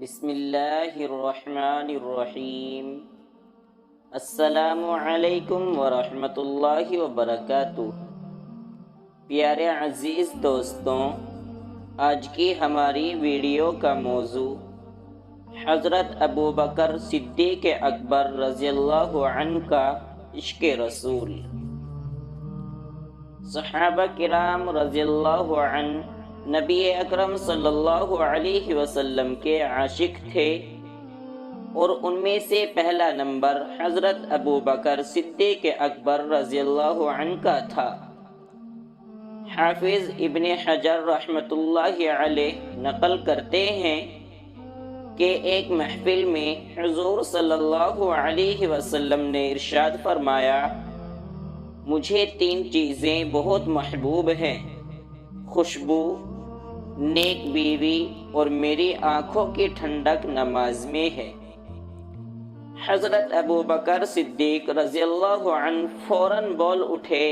بسم اللہ الرحمن الرحیم۔ السلام علیکم ورحمۃ اللہ وبرکاتہ۔ پیارے عزیز دوستوں، آج کی ہماری ویڈیو کا موضوع حضرت ابوبکر صدیق اکبر رضی اللہ عنہ کا عشق رسول۔ صحابہ کرام رضی اللہ عنہ نبی اکرم صلی اللہ علیہ وسلم کے عاشق تھے، اور ان میں سے پہلا نمبر حضرت ابوبکر صدیق اکبر رضی اللہ عنہ کا تھا۔ حافظ ابن حجر رحمۃ اللہ علیہ نقل کرتے ہیں کہ ایک محفل میں حضور صلی اللہ علیہ وسلم نے ارشاد فرمایا، مجھے 3 چیزیں بہت محبوب ہیں: خوشبو، نیک بیوی اور میری آنکھوں کی ٹھنڈک نماز میں ہے۔ حضرت ابوبکر صدیق رضی اللہ عنہ فوراً بول اٹھے،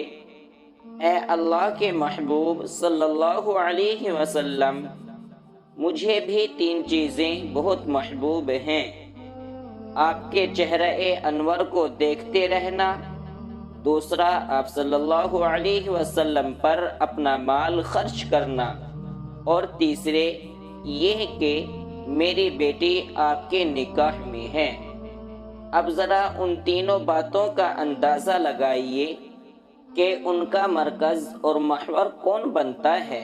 اے اللہ کے محبوب صلی اللہ علیہ وسلم، مجھے بھی 3 چیزیں بہت محبوب ہیں: آپ کے چہرہ انور کو دیکھتے رہنا، دوسرا آپ صلی اللہ علیہ وسلم پر اپنا مال خرچ کرنا، اور تیسرے یہ کہ میری بیٹی آپ کے نکاح میں ہے۔ اب ذرا ان تینوں باتوں کا اندازہ لگائیے کہ ان کا مرکز اور محور کون بنتا ہے۔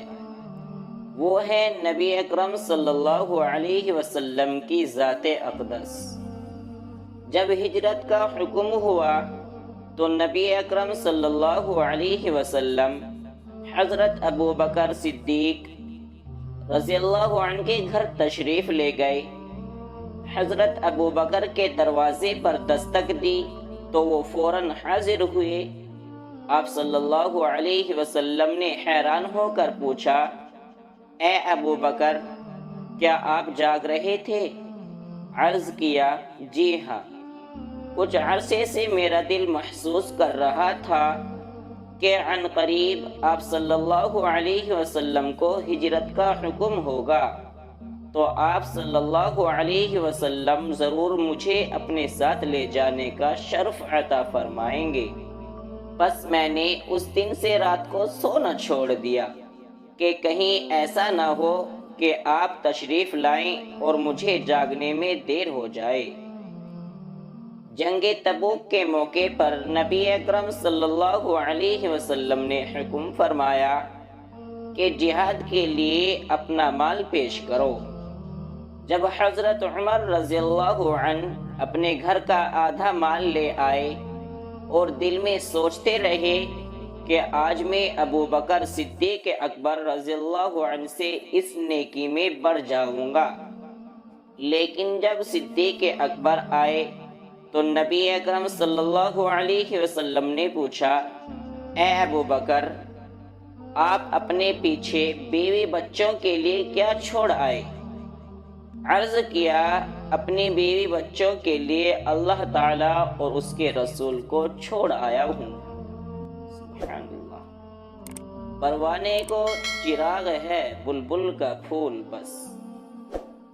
وہ ہے نبی اکرم صلی اللہ علیہ وسلم کی ذات اقدس۔ جب ہجرت کا حکم ہوا تو نبی اکرم صلی اللہ علیہ وسلم حضرت ابوبکر صدیق رضی اللہ عنہ کے گھر تشریف لے گئے۔ حضرت ابوبکر کے دروازے پر دستک دی تو وہ فوراً حاضر ہوئے۔ آپ صلی اللہ علیہ وسلم نے حیران ہو کر پوچھا، اے ابوبکر، کیا آپ جاگ رہے تھے؟ عرض کیا، جی ہاں، کچھ عرصے سے میرا دل محسوس کر رہا تھا کہ عن قریب آپ صلی اللہ علیہ وسلم کو ہجرت کا حکم ہوگا، تو آپ صلی اللہ علیہ وسلم ضرور مجھے اپنے ساتھ لے جانے کا شرف عطا فرمائیں گے۔ بس میں نے اس دن سے رات کو سونا چھوڑ دیا کہ کہیں ایسا نہ ہو کہ آپ تشریف لائیں اور مجھے جاگنے میں دیر ہو جائے۔ جنگ تبوک کے موقع پر نبی اکرم صلی اللہ علیہ وسلم نے حکم فرمایا کہ جہاد کے لیے اپنا مال پیش کرو۔ جب حضرت عمر رضی اللہ عنہ اپنے گھر کا آدھا مال لے آئے اور دل میں سوچتے رہے کہ آج میں ابوبکر صدیق اکبر رضی اللہ عنہ سے اس نیکی میں بڑھ جاؤں گا، لیکن جب صدیق اکبر آئے تو نبی اکرم صلی اللہ علیہ وسلم نے پوچھا، اے ابوبکر، آپ اپنے پیچھے بیوی بچوں کے لیے کیا چھوڑ آئے؟ عرض کیا، اپنی بیوی بچوں کے لیے اللہ تعالیٰ اور اس کے رسول کو چھوڑ آیا ہوں۔ سبحان اللہ۔ پروانے کو چراغ ہے بلبل کا پھول بس،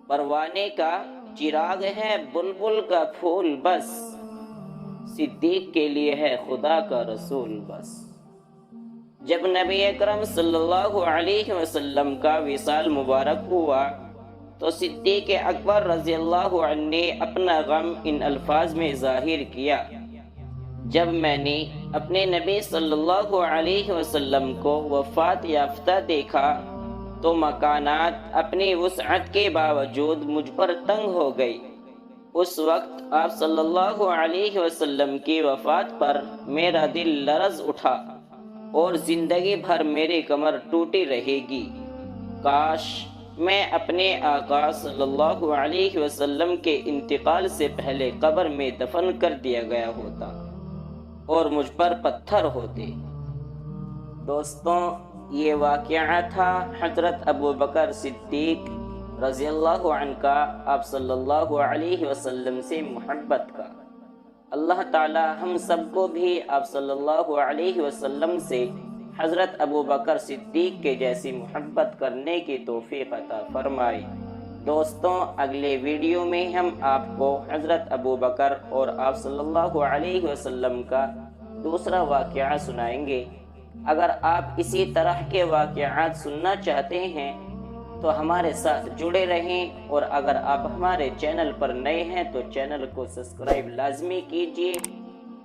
پروانے کا چراغ ہے بلبل کا پھول بس، صدیق کے لیے ہے خدا کا رسول بس۔ جب نبی اکرم صلی اللہ علیہ وسلم کا وصال مبارک ہوا تو صدیق اکبر رضی اللہ عنہ نے اپنا غم ان الفاظ میں ظاہر کیا، جب میں نے اپنے نبی صلی اللہ علیہ وسلم کو وفات یافتہ دیکھا تو مکانات اپنی وسعت کے باوجود مجھ پر تنگ ہو گئی۔ اس وقت آپ صلی اللہ علیہ وسلم کی وفات پر میرا دل لرز اٹھا اور زندگی بھر میری کمر ٹوٹی رہے گی۔ کاش میں اپنے آقا صلی اللہ علیہ وسلم کے انتقال سے پہلے قبر میں دفن کر دیا گیا ہوتا اور مجھ پر پتھر ہوتے۔ دوستوں، یہ واقعہ تھا حضرت ابوبکر صدیق رضی اللہ عنہ کا آپ صلی اللہ علیہ وسلم سے محبت کا۔ اللہ تعالی ہم سب کو بھی آپ صلی اللہ علیہ وسلم سے حضرت ابوبکر صدیق کے جیسی محبت کرنے کی توفیق عطا فرمائے۔ دوستوں اگلے ویڈیو میں ہم آپ کو حضرت ابو بکر اور آپ صلی اللہ علیہ وسلم کا دوسرا واقعہ سنائیں گے۔ اگر آپ اسی طرح کے واقعات سننا چاہتے ہیں تو ہمارے ساتھ جڑے رہیں، اور اگر آپ ہمارے چینل پر نئے ہیں تو چینل کو سبسکرائب لازمی کیجیے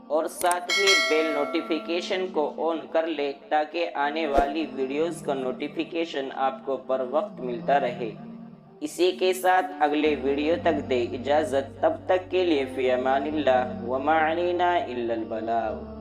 اور ساتھ ہی بیل نوٹیفیکیشن کو آن کر لیں تاکہ آنے والی ویڈیوز کا نوٹیفیکیشن آپ کو پر وقت ملتا رہے۔ اسی کے ساتھ اگلے ویڈیو تک دے اجازت، تب تک کے لیے فی امان اللہ وما علینا الا البلاغ۔